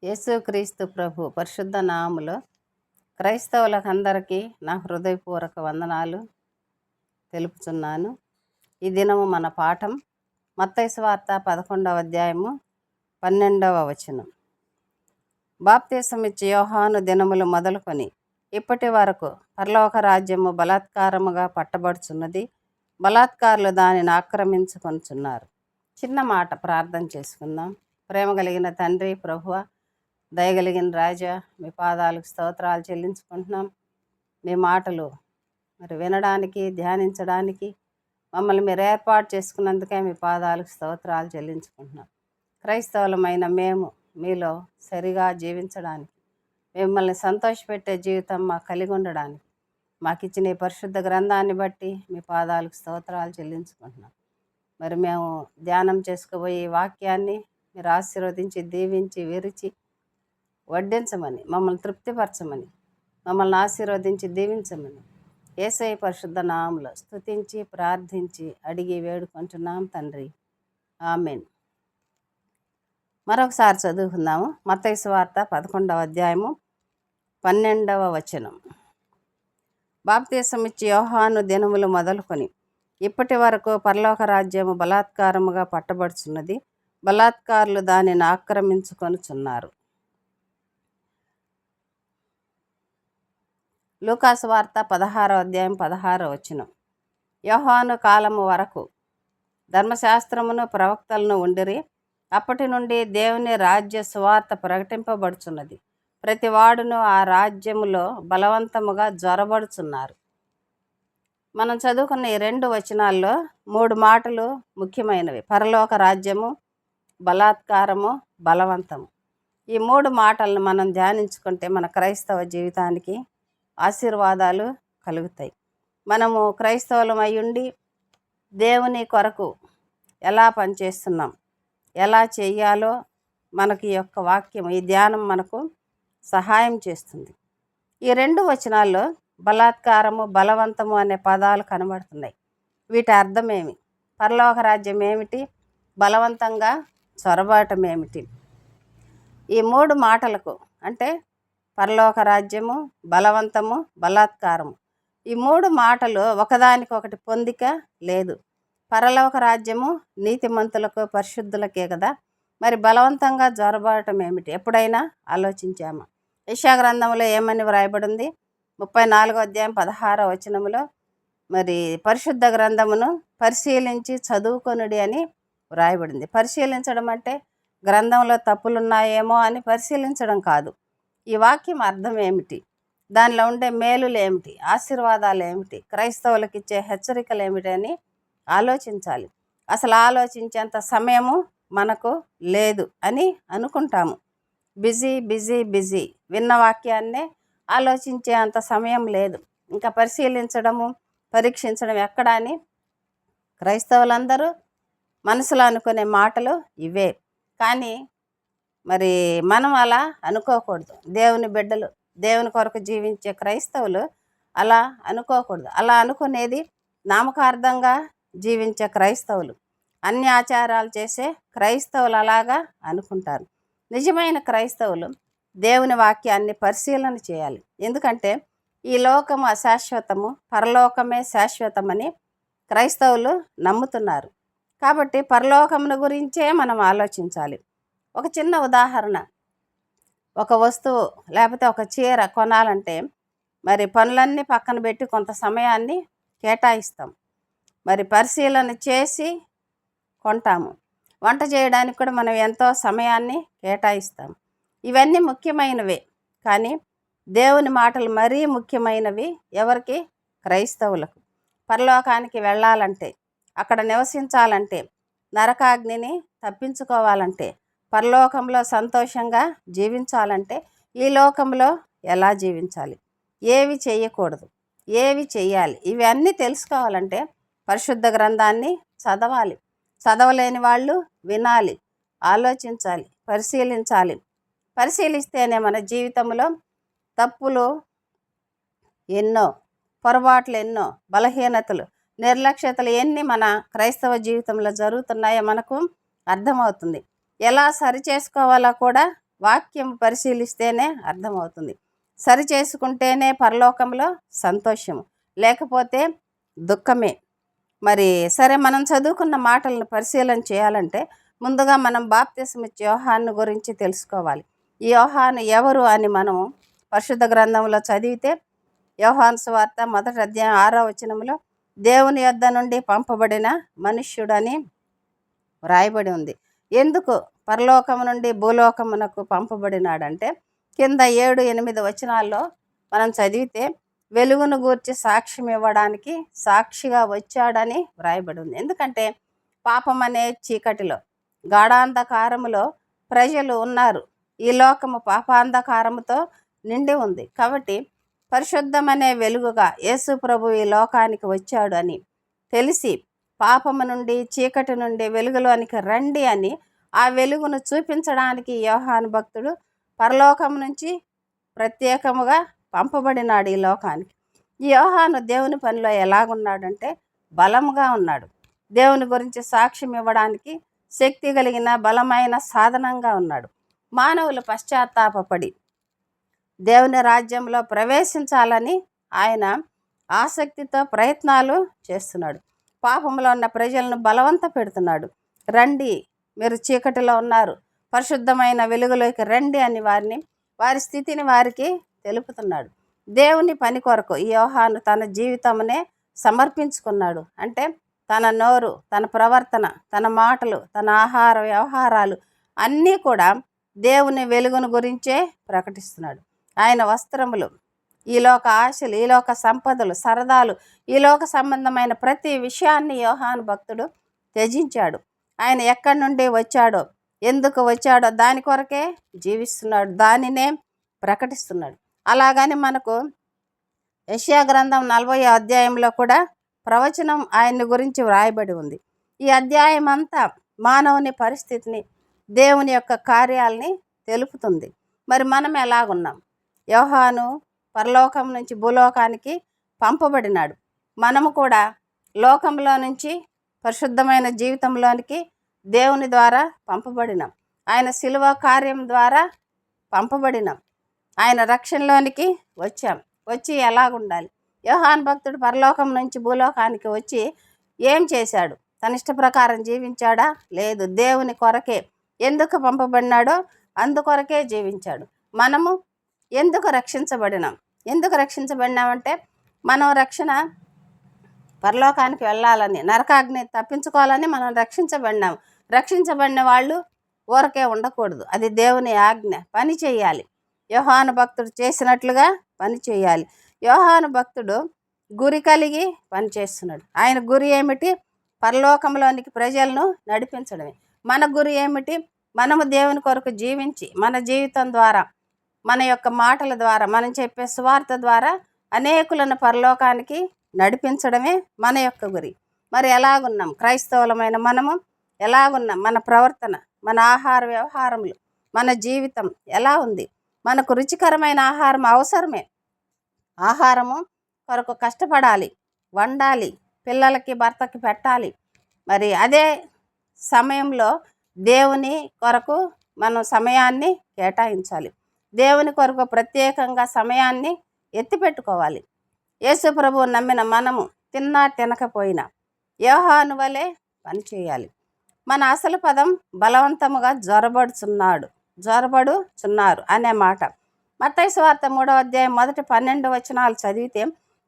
యేసుక్రీస్తు ప్రభు పరిశుద్ధ నామములో క్రైస్తవులకు అందరికీ నా హృదయపూర్వక వందనాలు తెలుపుచున్నాను. ఈ దినము మన పాఠం మత్తయి సువార్త 11వ అధ్యాయము 12వ వచనం. బాప్తీసమిచ్చి యోహాను దినములు మొదలుకొని ఇప్పటి వరకు పరలోక రాజ్యము బలాత్కారముగా పట్టబడుచున్నది, బలాత్కారులు దానిని ఆక్రమించుకొనుచున్నారు. చిన్న మాట ప్రార్థన చేసుకుందాం. ప్రేమ కలిగిన తండ్రి, ప్రభువా, దయగలిగిన రాజా, మీ పాదాలకు స్తోత్రాలు చెల్లించుకుంటున్నాం. మీ మాటలు వినడానికి, ధ్యానించడానికి మమ్మల్ని మీరు ఏర్పాటు చేసుకున్నందుకే మీ పాదాలకు స్తోత్రాలు చెల్లించుకుంటున్నాం. క్రైస్తవులమైన మేము మీలో సరిగా జీవించడానికి, మిమ్మల్ని సంతోషపెట్టే జీవితం మాకు కలిగి ఉండడానికి మాకు ఇచ్చిన ఈ పరిశుద్ధ గ్రంథాన్ని బట్టి మీ పాదాలకు స్తోత్రాలు చెల్లించుకుంటున్నాం. మేము ధ్యానం చేసుకోబోయే ఈ వాక్యాన్ని మీరు ఆశీర్వదించి, దీవించి, విరిచి వడ్డించమని, మమ్మల్ని తృప్తిపరచమని, మమ్మల్ని ఆశీర్వదించి దీవించమని యేసయ్య పరిశుద్ధ నామములో స్తుతించి ప్రార్థించి అడిగి వేడుకుంటున్నాం తండ్రి, ఆమేన్. మరొకసారి చదువుకుందాము. మత్తయి సువార్త 11వ అధ్యాయము 12వ వచనం. బాప్తీసమిచ్చి యోహాను దినములు మొదలుకొని ఇప్పటి వరకు పరలోక రాజ్యము బలాత్కారముగా పట్టబడుచున్నది, బలాత్కారులు దానిని ఆక్రమించుకొనుచున్నారు. లూకాసు వార్త 16వ అధ్యాయం 16వ వచనం. యోహాను కాలము వరకు ధర్మశాస్త్రమును ప్రవక్తలను ఉండిరి. అప్పటి నుండి దేవుని రాజ్య సువార్త ప్రకటింపబడుచున్నది. ప్రతి వాడును ఆ రాజ్యములో బలవంతముగా జొరబడుచున్నారు. మనం చదువుకున్న ఈ 2 వచనాల్లో 3 మాటలు ముఖ్యమైనవి. పరలోక రాజ్యము, బలాత్కారము, బలవంతము. ఈ 3 మాటలను మనం ధ్యానించుకుంటే మన క్రైస్తవ జీవితానికి ఆశీర్వాదాలు కలుగుతాయి. మనము క్రైస్తవులం అయ్యుండి దేవుని కొరకు ఎలా పనిచేస్తున్నాం, ఎలా చేయాలో మనకి యొక్క వాక్యం, ఈ ధ్యానం మనకు సహాయం చేస్తుంది. ఈ 2 వచనాల్లో బలాత్కారము, బలవంతము అనే పదాలు కనబడుతున్నాయి. వీటి అర్థం ఏమి? పరలోక రాజ్యం ఏమిటి? బలవంతంగా చొరబాటం ఏమిటి? ఈ 3 మాటలకు అంటే పరలోక రాజ్యము, బలవంతము, బలాత్కారము, ఈ 3 మాటలు ఒకదానికొకటి పొందిక లేదు. పరలోక రాజ్యము నీతిమంతులకు, పరిశుద్ధులకే కదా. మరి బలవంతంగా జొరబడటం ఏమిటి? ఎప్పుడైనా ఆలోచించామా? యెషయా గ్రంథంలో ఏమని వ్రాయబడింది? 34వ అధ్యాయం 16వ వచనములో పరిశుద్ధ గ్రంథమును పరిశీలించి చదువుకొనుడి అని వ్రాయబడింది. పరిశీలించడం అంటే గ్రంథంలో తప్పులున్నాయేమో అని పరిశీలించడం కాదు. ఈ వాక్యం అర్థం ఏమిటి? దానిలో ఉండే మేలులు ఏమిటి? ఆశీర్వాదాలు ఏమిటి? క్రైస్తవులకు ఇచ్చే హెచ్చరికలు ఏమిటి అని ఆలోచించాలి. అసలు ఆలోచించేంత సమయము మనకు లేదు అని అనుకుంటాము. Busy busy busy. విన్న వాక్యాన్నే ఆలోచించే అంత సమయం లేదు. ఇంకా పరిశీలించడము, పరీక్షించడం ఎక్కడ అని క్రైస్తవులందరూ మనసులో అనుకునే మాటలు ఇవే. కానీ మనం అలా అనుకోకూడదు. దేవుని బిడ్డలు, దేవుని కొరకు జీవించే క్రైస్తవులు అలా అనుకోకూడదు. అలా అనుకునేది నామకార్థంగా జీవించే క్రైస్తవులు, అన్ని ఆచారాలు చేసే క్రైస్తవులు అలాగా అనుకుంటారు. నిజమైన క్రైస్తవులు దేవుని వాక్యాన్ని పరిశీలన చేయాలి. ఎందుకంటే ఈ లోకము అశాశ్వతము, పరలోకమే శాశ్వతమని క్రైస్తవులు నమ్ముతున్నారు. కాబట్టి పరలోకమును గురించే మనం ఆలోచించాలి. ఒక చిన్న ఉదాహరణ, ఒక వస్తువు లేకపోతే ఒక చీర కొనాలంటే పనులన్నీ పక్కన పెట్టి కొంత సమయాన్ని కేటాయిస్తాం. పరిశీలన చేసి కొంటాము. వంట చేయడానికి కూడా మనం ఎంతో సమయాన్ని కేటాయిస్తాం. ఇవన్నీ ముఖ్యమైనవే. కానీ దేవుని మాటలు మరీ ముఖ్యమైనవి ఎవరికి? క్రైస్తవులకు. పరలోకానికి వెళ్ళాలంటే, అక్కడ నివసించాలంటే, నరకాగ్నిని తప్పించుకోవాలంటే, పరలోకంలో సంతోషంగా జీవించాలంటే ఈ లోకంలో ఎలా జీవించాలి, ఏవి చేయకూడదు, ఏవి చేయాలి, ఇవన్నీ తెలుసుకోవాలంటే పరిశుద్ధ గ్రంథాన్ని చదవాలి. చదవలేని వాళ్ళు వినాలి, ఆలోచించాలి, పరిశీలించాలి. పరిశీలిస్తేనే మన జీవితంలో తప్పులు ఎన్నో, పొరపాట్లు ఎన్నో, బలహీనతలు, నిర్లక్ష్యతలు ఎన్ని మన క్రైస్తవ జీవితంలో జరుగుతున్నాయో మనకు అర్థమవుతుంది. ఎలా సరి చేసుకోవాలో కూడా వాక్యం పరిశీలిస్తేనే అర్థమవుతుంది. సరి చేసుకుంటేనే పరలోకంలో సంతోషము, లేకపోతే దుఃఖమే. మరి సరే, మనం చదువుకున్న మాటలను పరిశీలన చేయాలంటే ముందుగా మనం బాప్తిస్మిచ్చే యోహాను గురించి తెలుసుకోవాలి. ఈ యోహాను ఎవరు అని మనము పరిశుద్ధ గ్రంథంలో చదివితే, యోహాను సువార్త 1వ అధ్యాయం 6వ వచనంలో దేవుని యొద్ద నుండి పంపబడిన మనుష్యుడని వ్రాయబడి ఉంది. ఎందుకు పరలోకము నుండి భూలోకమునకు పంపబడినాడంటే, కింద 7, 8 వచనాల్లో మనం చదివితే వెలుగును గూర్చి సాక్ష్యం ఇవ్వడానికి సాక్షిగా వచ్చాడని వ్రాయబడి ఉంది. ఎందుకంటే పాపం అనే చీకటిలో, గాఢాంధకారములో ప్రజలు ఉన్నారు. ఈ లోకము పాపాంధకారముతో నిండి ఉంది. కాబట్టి పరిశుద్ధమనే వెలుగుగా యేసు ప్రభు ఈ లోకానికి వచ్చాడు అని తెలిసి, పాపము నుండి చీకటి నుండి వెలుగులోనికి రండి అని ఆ వెలుగును చూపించడానికి యోహాను భక్తుడు పరలోకం నుంచి ప్రత్యేకముగా పంపబడినాడు ఈ లోకానికి. ఈ యోహాను దేవుని పనిలో ఎలాగున్నాడంటే బలముగా ఉన్నాడు. దేవుని గురించి సాక్ష్యం ఇవ్వడానికి శక్తి కలిగిన బలమైన సాధనంగా ఉన్నాడు. మానవులు పశ్చాత్తాపపడి దేవుని రాజ్యంలో ప్రవేశించాలని ఆయన ఆసక్తితో ప్రయత్నాలు చేస్తున్నాడు. పాపంలో ఉన్న ప్రజలను బలవంత పెడుతున్నాడు. రండి, మీరు చీకటిలో ఉన్నారు, పరిశుద్ధమైన వెలుగులోకి రండి అని వారి స్థితిని వారికి తెలుపుతున్నాడు. దేవుని పని కొరకు ఈ యోహాను తన జీవితమునే సమర్పించుకున్నాడు. అంటే తన నోరు, తన ప్రవర్తన, తన మాటలు, తన ఆహార వ్యవహారాలు అన్నీ కూడా దేవుని వెలుగును గురించే ప్రకటిస్తున్నాడు. ఆయన వస్త్రములు, ఈలోక ఆశలు, ఈలోక సంపదలు, సరదాలు, ఈలోక సంబంధమైన ప్రతి విషయాన్ని యోహాను భక్తుడు త్యజించాడు. ఆయన ఎక్కడి నుండి వచ్చాడో, ఎందుకు వచ్చాడో దాని కొరకే జీవిస్తున్నాడు, దానినే ప్రకటిస్తున్నాడు. అలాగని మనకు యెషయా గ్రంథం 40వ అధ్యాయంలో కూడా ప్రవచనం ఆయన గురించి వ్రాయబడి ఉంది. ఈ అధ్యాయం అంతా మానవుని పరిస్థితిని, దేవుని యొక్క కార్యాలని తెలుపుతుంది. మరి మనం ఎలాగున్నాం? యోహాను పరలోకం నుంచి భూలోకానికి పంపబడినాడు. మనము కూడా లోకంలో నుంచి పరిశుద్ధమైన జీవితంలోనికి దేవుని ద్వారా పంపబడినాం. ఆయన శిలువ కార్యం ద్వారా పంపబడినాం. ఆయన రక్షణలోనికి వచ్చి ఎలాగుండాలి? యోహాను భక్తుడు పరలోకం నుంచి భూలోకానికి వచ్చి ఏం చేశాడు? తన ఇష్ట ప్రకారం జీవించాడా? లేదు. దేవుని కొరకే ఎందుకు పంపబడినాడో అందుకొరకే జీవించాడు. మనము ఎందుకు రక్షించబడినామంటే మనం పరలోకానికి వెళ్ళాలని, నరకాగ్ని తప్పించుకోవాలని మనం రక్షించబడిన వాళ్ళు ఊరకే ఉండకూడదు. అది దేవుని ఆజ్ఞ. పని చేయాలి. యోహాను భక్తుడు చేసినట్లుగా పని చేయాలి. యోహాను భక్తుడు గురి కలిగి పనిచేస్తున్నాడు. ఆయన గురి ఏమిటి? పరలోకంలోనికి ప్రజలను నడిపించడమే. మన గురి ఏమిటి? మనము దేవుని కొరకు జీవించి, మన జీవితం ద్వారా, మన యొక్క మాటల ద్వారా, మనం చెప్పే సువార్త ద్వారా అనేకులను పరలోకానికి నడిపించడమే మన యొక్క గురి. మరి ఎలాగున్నాం? క్రైస్తవులమైన మనము ఎలాగున్నాం? మన ప్రవర్తన, మన ఆహార వ్యవహారములు, మన జీవితం ఎలా ఉంది? మనకు రుచికరమైన ఆహారం అవసరమే. ఆహారము కొరకు కష్టపడాలి, వండాలి, పిల్లలకి భర్తకి పెట్టాలి. మరి అదే సమయంలో దేవుని కొరకు మనం సమయాన్ని కేటాయించాలి. దేవుని కొరకు ప్రత్యేకంగా సమయాన్ని ఎత్తిపెట్టుకోవాలి. యేసు ప్రభువు నమ్మిన మనము తిన్నా తినకపోయినా యోహాను వలె పనిచేయాలి. మన అసలు పదం బలవంతముగా జొరబడుచున్నారు అనే మాట. మత్తయి సువార్త 3వ అధ్యాయం 1-12 వచనాలు చదివితే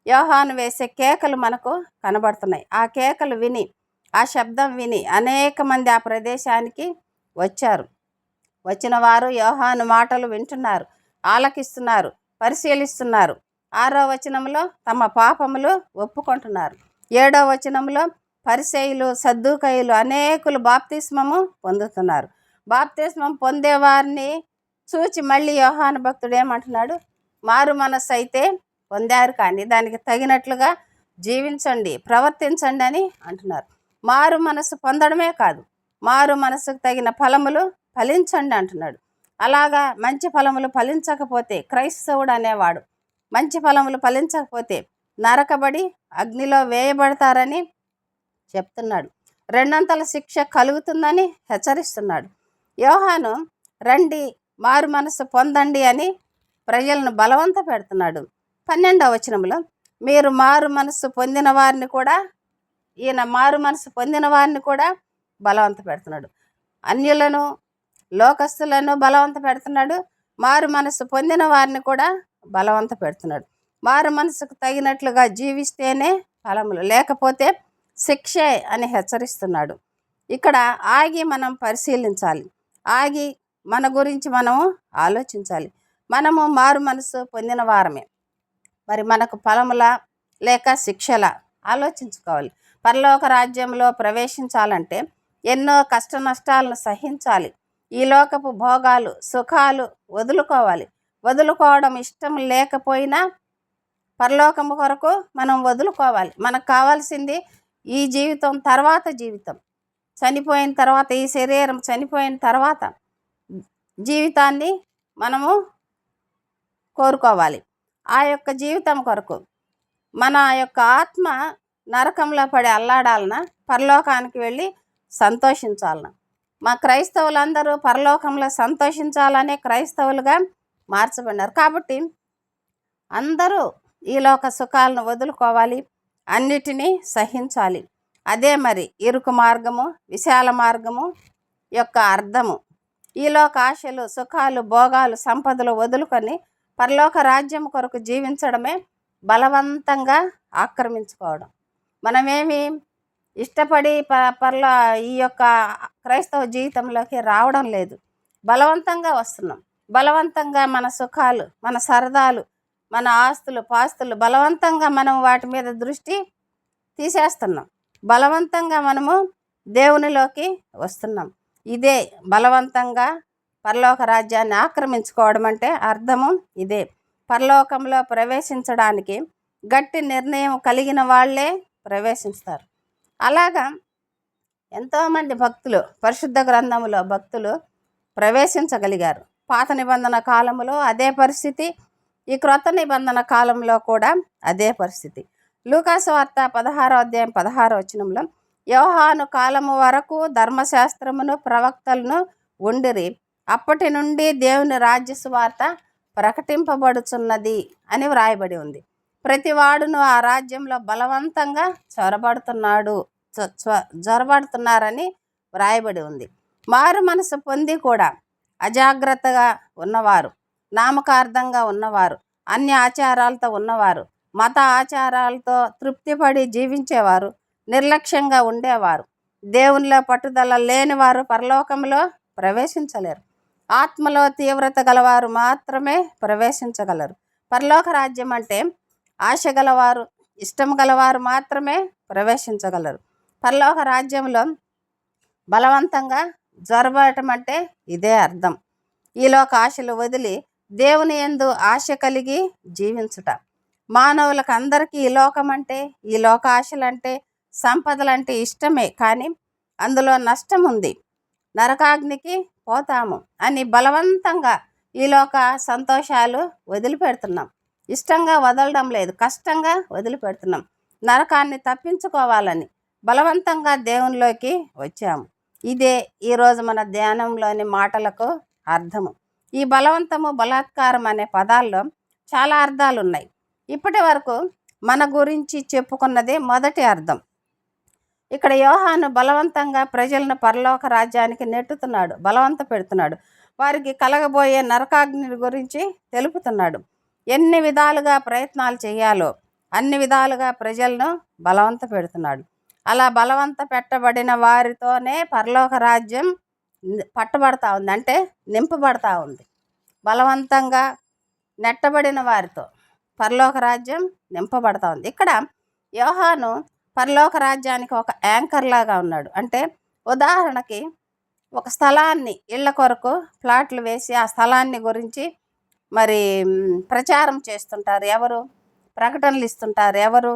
యోహాను వేసే కేకలు మనకు కనబడుతున్నాయి. ఆ కేకలు విని, ఆ శబ్దం విని అనేక మంది ఆ ప్రదేశానికి వచ్చారు. వచ్చిన వారు యోహాను మాటలు వింటున్నారు, ఆలకిస్తున్నారు, పరిశీలిస్తున్నారు. 6వ వచనంలో తమ పాపములు ఒప్పుకుంటున్నారు. 7వ వచనంలో పరిసయ్యులు, సద్దూకయ్యులు అనేకులు బాప్తిస్మము పొందుతున్నారు. బాప్తిస్మం పొందేవారిని చూచి మళ్ళీ యోహాను భక్తుడు ఏమంటున్నాడు? మారు మనస్సు అయితే పొందారు, కానీ దానికి తగినట్లుగా జీవించండి, ప్రవర్తించండి అని అంటున్నారు. మారు మనసు పొందడమే కాదు, మారు మనసుకు తగిన ఫలములు ఫలించండి అంటున్నాడు. అలాగా మంచి ఫలములు ఫలించకపోతే, క్రైస్తవుడు అనేవాడు మంచి ఫలములు ఫలించకపోతే నరకబడి అగ్నిలో వేయబడతారని చెప్తున్నాడు. 2 శిక్ష కలుగుతుందని హెచ్చరిస్తున్నాడు. యోహాను రండి, మారు మనసు పొందండి అని ప్రజలను బలవంత పెడుతున్నాడు. 12వ వచనంలో మీరు మారు మనసు పొందిన వారిని కూడా, ఈయన మారు మనసు పొందిన వారిని కూడా బలవంత పెడుతున్నాడు. అన్యులను, లోకస్తులను బలవంత పెడుతున్నాడు. మారు మనసు పొందిన వారిని కూడా బలవంత పెడుతున్నాడు. మారు మనసుకు తగినట్లుగా జీవిస్తేనే ఫలములు, లేకపోతే శిక్షే అని హెచ్చరిస్తున్నాడు. ఇక్కడ ఆగి మనం పరిశీలించాలి. ఆగి మన గురించి మనము ఆలోచించాలి. మనము మారు మనసు పొందిన వారమే, మరి మనకు ఫలములా లేక శిక్షలా ఆలోచించుకోవాలి. పరలోక రాజ్యంలో ప్రవేశించాలంటే ఎన్నో కష్ట నష్టాలను సహించాలి. ఈ లోకపు భోగాలు, సుఖాలు వదులుకోవాలి. వదులుకోవడం ఇష్టం లేకపోయినా పరలోకము కొరకు మనం వదులుకోవాలి. మనకు కావాల్సింది ఈ జీవితం, తర్వాత జీవితం, చనిపోయిన తర్వాత, ఈ శరీరం చనిపోయిన తర్వాత జీవితాన్ని మనము కోరుకోవాలి. ఆ యొక్క జీవితం కొరకు మన యొక్క ఆత్మ నరకంలో పడి అల్లాడాలన్నా, పరలోకానికి వెళ్ళి సంతోషించాలన్నా. మా క్రైస్తవులందరూ పరలోకంలో సంతోషించాలనే క్రైస్తవులుగా మార్చబడినారు. కాబట్టి అందరూ ఈ లోక సుఖాలను వదులుకోవాలి, అన్నిటినీ సహించాలి. అదే మరి ఇరుకు మార్గము, విశాల మార్గము యొక్క అర్థము. ఈ లోక ఆశలు, సుఖాలు, భోగాలు, సంపదలు వదులుకొని పరలోక రాజ్యం కొరకు జీవించడమే బలవంతంగా ఆక్రమించుకోవడం. మనమేమి ఇష్టపడి ఈ యొక్క క్రైస్తవ జీవితంలోకి రావడం లేదు, బలవంతంగా వస్తున్నాం. బలవంతంగా మన సుఖాలు, మన సరదాలు, మన ఆస్తులు, పాస్తులు బలవంతంగా మనం వాటి మీద దృష్టి తీసేస్తున్నాం. బలవంతంగా మనము దేవునిలోకి వస్తున్నాం. ఇదే బలవంతంగా పరలోక రాజ్యాన్ని ఆక్రమించుకోవడం అంటే అర్థము ఇదే. పరలోకంలో ప్రవేశించడానికి గట్టి నిర్ణయం కలిగిన వాళ్ళే ప్రవేశిస్తారు. అలాగా ఎంతోమంది భక్తులు పరిశుద్ధ గ్రంథములో భక్తులు ప్రవేశించగలిగారు. పాత నిబంధన కాలంలో అదే పరిస్థితి, ఈ క్రొత్త నిబంధన కాలంలో కూడా అదే పరిస్థితి. లూకాసు వార్త 16వ అధ్యాయం 16వ వచనంలో యోహాను కాలము వరకు ధర్మశాస్త్రమును ప్రవక్తలను ఉండిరి, అప్పటి నుండి దేవుని రాజ్య సువార్త ప్రకటింపబడుచున్నది అని వ్రాయబడి ఉంది. ప్రతివాడును ఆ రాజ్యంలో బలవంతంగా చొరబడుతున్నారని వ్రాయబడి ఉంది. మారు మనసు పొంది కూడా అజాగ్రత్తగా ఉన్నవారు, నామకార్థంగా ఉన్నవారు, అన్య ఆచారాలతో ఉన్నవారు, మత ఆచారాలతో తృప్తిపడి జీవించేవారు, నిర్లక్ష్యంగా ఉండేవారు, దేవునిలో పట్టుదల లేనివారు పరలోకంలో ప్రవేశించలేరు. ఆత్మలో తీవ్రత గలవారు మాత్రమే ప్రవేశించగలరు. పరలోక రాజ్యం అంటే ఆశ గలవారు, ఇష్టం గలవారు మాత్రమే ప్రవేశించగలరు. పరలోక రాజ్యంలో బలవంతంగా జొరబడటం అంటే ఇదే అర్థం. ఈలోక ఆశలు వదిలి దేవుని యందు ఆశ కలిగి జీవించుట. మానవులకు అందరికీ ఈ లోకం అంటే, ఈ లోక ఆశలంటే, సంపదలంటే ఇష్టమే, కానీ అందులో నష్టం ఉంది, నరకాగ్నికి పోతాము అని బలవంతంగా ఈలోక సంతోషాలు వదిలిపెడుతున్నాం. ఇష్టంగా వదలడం లేదు, కష్టంగా వదిలిపెడుతున్నాం. నరకాన్ని తప్పించుకోవాలని బలవంతంగా దేవునిలోకి వచ్చాము. ఇదే ఈరోజు మన ధ్యానంలోని మాటలకు అర్థము. ఈ బలవంతము, బలాత్కారం అనే పదాల్లో చాలా అర్థాలు ఉన్నాయి. ఇప్పటి వరకు మన గురించి చెప్పుకున్నదే మొదటి అర్థం. ఇక్కడ యోహాను బలవంతంగా ప్రజలను పరలోక రాజ్యానికి నెట్టుతున్నాడు, బలవంత పెడుతున్నాడు. వారికి కలగబోయే నరకాగ్ని గురించి తెలుపుతున్నాడు. ఎన్ని విధాలుగా ప్రయత్నాలు చేయాలో అన్ని విధాలుగా ప్రజలను బలవంత పెడుతున్నాడు. అలా బలవంత పెట్టబడిన వారితోనే పరలోక రాజ్యం పట్టబడతా ఉంది, అంటే నింపబడతా ఉంది. బలవంతంగా నెట్టబడిన వారితో పరలోక రాజ్యం నింపబడతా ఉంది. ఇక్కడ యోహాను పరలోక రాజ్యానికి ఒక యాంకర్ లాగా ఉన్నాడు. అంటే ఉదాహరణకి ఒక స్థలాన్ని ఇళ్ల కొరకు ప్లాట్లు వేసి ఆ స్థలాన్ని గురించి మరి ప్రచారం చేస్తుంటారు ఎవరు, ప్రకటనలు ఇస్తుంటారు ఎవరు,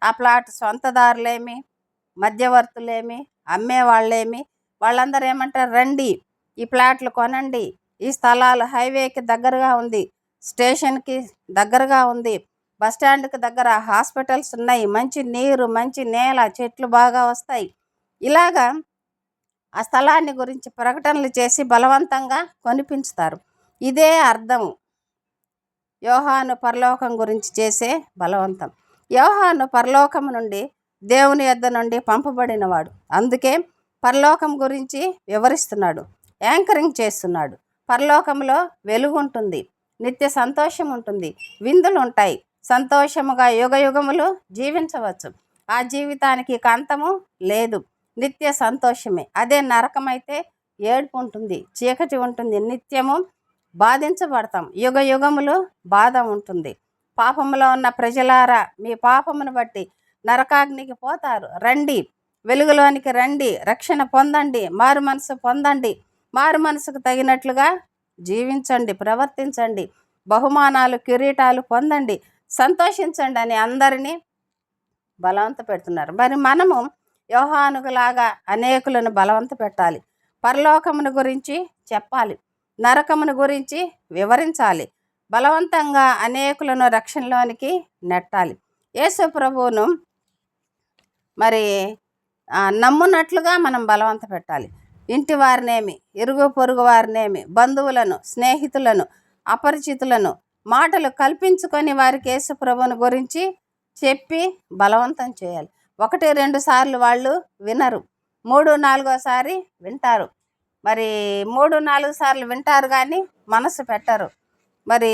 ఆ ప్లాట్ సొంతదారులేమి, మధ్యవర్తులేమి, అమ్మేవాళ్ళేమి, వాళ్ళందరూ ఏమంటారు, రండి ఈ ప్లాట్లు కొనండి, ఈ స్థలాలు హైవేకి దగ్గరగా ఉంది, స్టేషన్కి దగ్గరగా ఉంది, బస్టాండ్కి దగ్గర హాస్పిటల్స్ ఉన్నాయి, మంచి నీరు, మంచి నేల, చెట్లు బాగా వస్తాయి. ఇలాగా ఆ స్థలాన్ని గురించి ప్రకటనలు చేసి బలవంతంగా కొనిపించుతారు. ఇదే అర్థము యోహాను పరలోకం గురించి చేసే బలవంతం. యోహాను పరలోకం నుండి దేవుని యొద్ద నుండి పంపబడినవాడు. అందుకే పరలోకం గురించి వివరిస్తున్నాడు, యాంకరింగ్ చేస్తున్నాడు. పరలోకంలో వెలుగు ఉంటుంది, నిత్య సంతోషం ఉంటుంది, విందులు ఉంటాయి, సంతోషముగా యుగయుగములు జీవించవచ్చు. ఆ జీవితానికి అంతము లేదు, నిత్య సంతోషమే. అదే నరకమైతే ఏడుపు ఉంటుంది, చీకటి ఉంటుంది, నిత్యము బాధించబడతాం, యుగయుగములు బాధ ఉంటుంది. పాపములో ఉన్న ప్రజలారా, మీ పాపమును బట్టి నరకాగ్నికి పోతారు. రండి, వెలుగులోనికి రండి, రక్షణ పొందండి, మారు మనసు పొందండి, మారు మనసుకు తగినట్లుగా జీవించండి, ప్రవర్తించండి, బహుమానాలు కిరీటాలు పొందండి, సంతోషించండి అని అందరినీ బలవంత పెడుతున్నారు. మరి మనము యోహానులాగా అనేకులను బలవంత పెట్టాలి, పరలోకమును గురించి చెప్పాలి, నరకమును గురించి వివరించాలి, బలవంతంగా అనేకులను రక్షణలోనికి నెట్టాలి. యేసు ప్రభువును మరి నమ్మునట్లుగా మనం బలవంత పెట్టాలి. ఇంటి వారినేమి, ఇరుగు పొరుగు వారినేమి, బంధువులను, స్నేహితులను, అపరిచితులను మాటలు కల్పించుకొని వారికి యేసు ప్రభువుని గురించి చెప్పి బలవంతం చేయాలి. 1-2 సార్లు వాళ్ళు వినరు, 3-4 వింటారు. మరి 3-4 సార్లు వింటారు కానీ మనసు పెట్టరు. మరి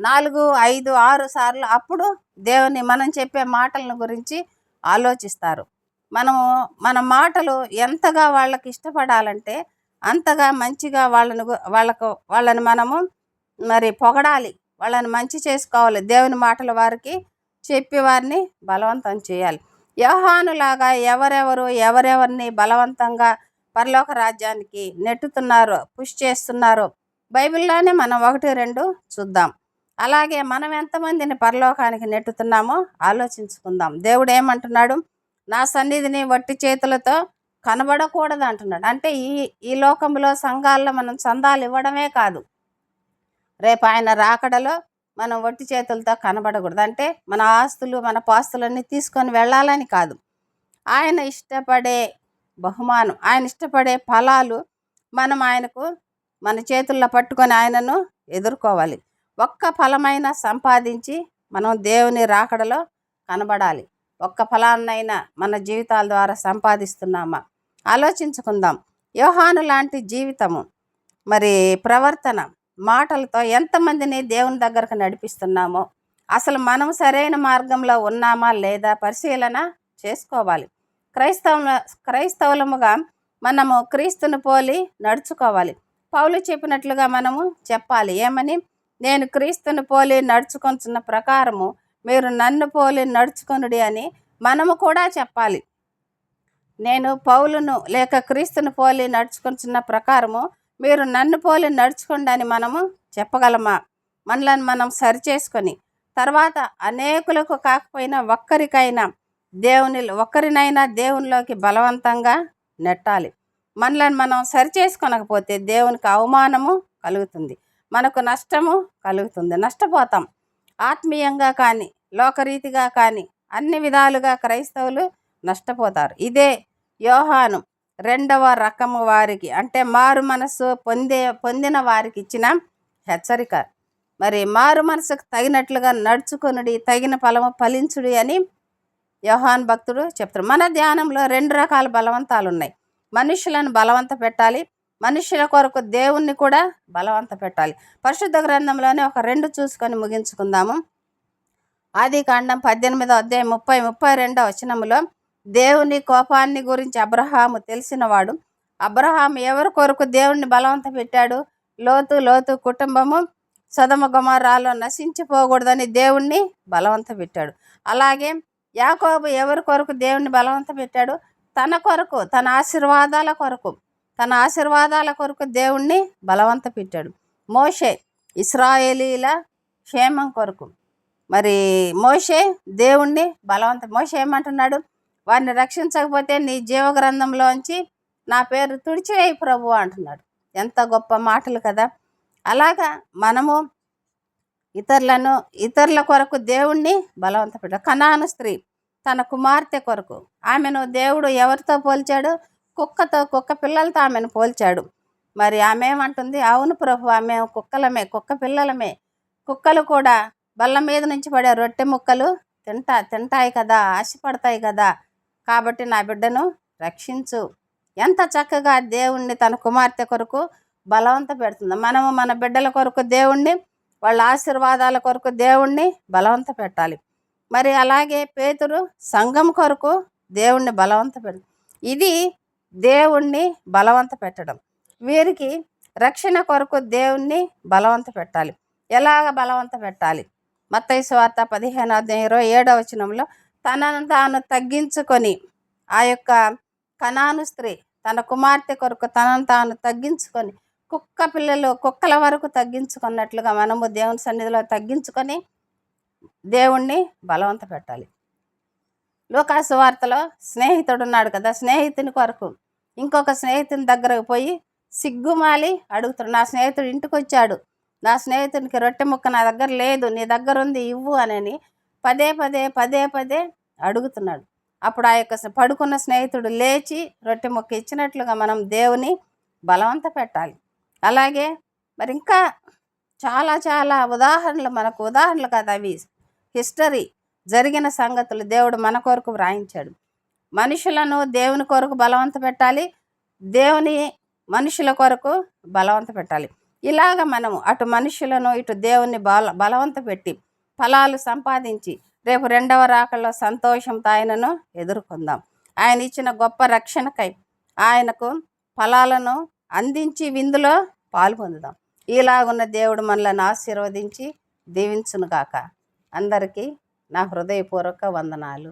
4-5-6 సార్లు అప్పుడు దేవుని మనం చెప్పే మాటలను గురించి ఆలోచిస్తారు. మన మాటలు ఎంతగా వాళ్ళకి ఇష్టపడాలంటే అంతగా మంచిగా వాళ్ళని మనము మరి పొగడాలి, వాళ్ళని మంచి చేసుకోవాలి. దేవుని మాటలు వారికి చెప్పి వారిని బలవంతం చేయాలి. యోహానులాగా ఎవరెవరిని బలవంతంగా పరలోక రాజ్యానికి నెట్టుతున్నారో, పుష్ చేస్తున్నారో బైబిల్లోనే మనం 1-2 చూద్దాం. అలాగే మనం ఎంతమందిని పరలోకానికి నెట్టుతున్నామో ఆలోచించుకుందాం. దేవుడు ఏమంటున్నాడు? నా సన్నిధిని వట్టి చేతులతో కనబడకూడదు అంటున్నాడు. అంటే ఈ లోకంలో సంఘాల్లో మనం చందాలు ఇవ్వడమే కాదు, రేపు ఆయన రాకడలో మనం వట్టి చేతులతో కనబడకూడదు. అంటే మన ఆస్తులు, మన పాస్తులన్నీ తీసుకొని వెళ్ళాలని కాదు. ఆయన ఇష్టపడే బహుమానం, ఆయన ఇష్టపడే ఫలాలు మనం ఆయనకు మన చేతుల్లో పట్టుకొని ఆయనను ఎదుర్కోవాలి. ఒక్క ఫలమైనా సంపాదించి మనం దేవుని రాకడలో కనబడాలి. ఒక్క ఫలాన్నైనా మన జీవితాల ద్వారా సంపాదిస్తున్నామా ఆలోచించుకుందాం. యోహాను లాంటి జీవితము, మరి ప్రవర్తన, మాటలతో ఎంతమందిని దేవుని దగ్గరకు నడిపిస్తున్నామో, అసలు మనం సరైన మార్గంలో ఉన్నామా లేదా పరిశీలన చేసుకోవాలి. క్రైస్తవులముగా మనము క్రీస్తుని పోలి నడుచుకోవాలి. పౌలు చెప్పినట్లుగా మనము చెప్పాలి. ఏమని? నేను క్రీస్తుని పోలి నడుచుకొనుచున్న ప్రకారము మీరు నన్ను పోలి నడుచుకొనుడి అని మనము కూడా చెప్పాలి. నేను పౌలును లేక క్రీస్తుని పోలి నడుచుకొనుచున్న ప్రకారము మీరు నన్ను పోలి నడుచుకోండి అని మనము చెప్పగలమా? మనలను మనం సరిచేసుకొని తర్వాత అనేకులకు కాకపోయినా ఒక్కరినైనా దేవునిలోకి బలవంతంగా నెట్టాలి. మనలను మనం సరిచేసుకొనకపోతే దేవునికి అవమానము కలుగుతుంది, మనకు నష్టము కలుగుతుంది, నష్టపోతాం. ఆత్మీయంగా కానీ లోకరీతిగా కానీ అన్ని విధాలుగా క్రైస్తవులు నష్టపోతారు. ఇదే యోహాను 2వ రకము వారికి, అంటే మారు మనసు పొందిన వారికి ఇచ్చిన హెచ్చరిక. మరి మారు మనసుకు తగినట్లుగా నడుచుకొనుడి, తగిన ఫలము ఫలించుడి అని యోహాను భక్తుడు చెప్తారు. మన ధ్యానంలో 2 రకాల బలవంతాలు ఉన్నాయి. మనుషులను బలవంత పెట్టాలి, మనుషుల కొరకు దేవుణ్ణి కూడా బలవంత పెట్టాలి. పరిశుద్ధ గ్రంథంలోనే ఒక 2 చూసుకొని ముగించుకుందాము. ఆదికాండం 18వ అధ్యాయం 30-32 వచనములో దేవుని కోపాన్ని గురించి అబ్రహాము తెలిసినవాడు. అబ్రహాము ఎవరి కొరకు దేవుణ్ణి బలవంత పెట్టాడు? లోతు కుటుంబము సొదొమ గొమొర్రాలో నశించిపోకూడదని దేవుణ్ణి బలవంత పెట్టాడు. అలాగే యాకోబు ఎవరి కొరకు దేవుణ్ణి బలవంత పెట్టాడు? తన కొరకు, తన ఆశీర్వాదాల కొరకు దేవుణ్ణి బలవంత పెట్టాడు. మోషే ఇశ్రాయేలీల క్షేమం కొరకు, మరి మోషే దేవుణ్ణి మోషే ఏమంటున్నాడు? వారిని రక్షించకపోతే నీ జీవగ్రంథంలోంచి నా పేరు తుడిచివేయి ప్రభు అంటున్నాడు. ఎంత గొప్ప మాటలు కదా. అలాగా మనము ఇతరుల కొరకు దేవుణ్ణి బలవంత పెట్టాడు. కనాను స్త్రీ తన కుమార్తె కొరకు, ఆమెను దేవుడు ఎవరితో పోల్చాడు? కుక్క పిల్లలతో ఆమెను పోల్చాడు. మరి ఆమె ఏమంటుంది, అవును ప్రభు, మేము కుక్కలమే, కుక్క పిల్లలమే. కుక్కలు కూడా బల్ల మీద నుంచి పడే రొట్టె ముక్కలు తింటాయి కదా, ఆశపడతాయి కదా. కాబట్టి నా బిడ్డను రక్షించు. ఎంత చక్కగా దేవుణ్ణి తన కుమార్తె కొరకు బలవంత పెడుతుంది. మనము మన బిడ్డల కొరకు దేవుణ్ణి, వాళ్ళ ఆశీర్వాదాల కొరకు దేవుణ్ణి బలవంత పెట్టాలి. మరి అలాగే పేతురు సంఘం కొరకు దేవుణ్ణి బలవంత పెడు. ఇది దేవుణ్ణి బలవంత పెట్టడం. వీరికి రక్షణ కొరకు దేవుణ్ణి బలవంత పెట్టాలి. ఎలాగ బలవంత పెట్టాలి? మత్తయి సువార్త 15:27 తనను తాను తగ్గించుకొని, ఆ యొక్క కనాను స్త్రీ తన కుమార్తె కొరకు తనను తాను తగ్గించుకొని, కుక్కల వరకు తగ్గించుకున్నట్లుగా మనము దేవుని సన్నిధిలో తగ్గించుకొని దేవుణ్ణి బలవంత పెట్టాలి. లూకాసు వార్తలో స్నేహితుడు ఉన్నాడు కదా, స్నేహితుని కొరకు ఇంకొక స్నేహితుని దగ్గరకు పోయి సిగ్గుమాలి అడుగుతాడు. నా స్నేహితుడు ఇంటికి వచ్చాడు, నా స్నేహితునికి రొట్టె ముక్క నా దగ్గర లేదు, నీ దగ్గర ఉంది ఇవ్వు అని పదే పదే అడుగుతున్నాడు. అప్పుడు ఆ యొక్క పడుకున్న స్నేహితుడు లేచి రొట్టె ముక్క ఇచ్చినట్లుగా మనం దేవుని బలవంత పెట్టాలి. అలాగే మరి ఇంకా చాలా చాలా ఉదాహరణలు కదా, అవి హిస్టరీ జరిగిన సంగతులు దేవుడు మన కొరకు వ్రాయించాడు. మనుషులను దేవుని కొరకు బలవంత పెట్టాలి, మనుషుల కొరకు బలవంత పెట్టాలి. ఇలాగ మనము అటు మనుషులను ఇటు దేవుని బలవంత పెట్టి ఫలాలు సంపాదించి రేపు రెండవ రాకల్లో సంతోషంతో ఆయనను ఎదుర్కొందాం. ఆయన ఇచ్చిన గొప్ప రక్షణకై ఆయనకు ఫలాలను అందించి విందులో పాల్పొందుదాం. ఇలాగున్న దేవుడు మనల్ని ఆశీర్వదించి దీవించునుగాక. అందరికీ నా హృదయపూర్వక వందనాలు.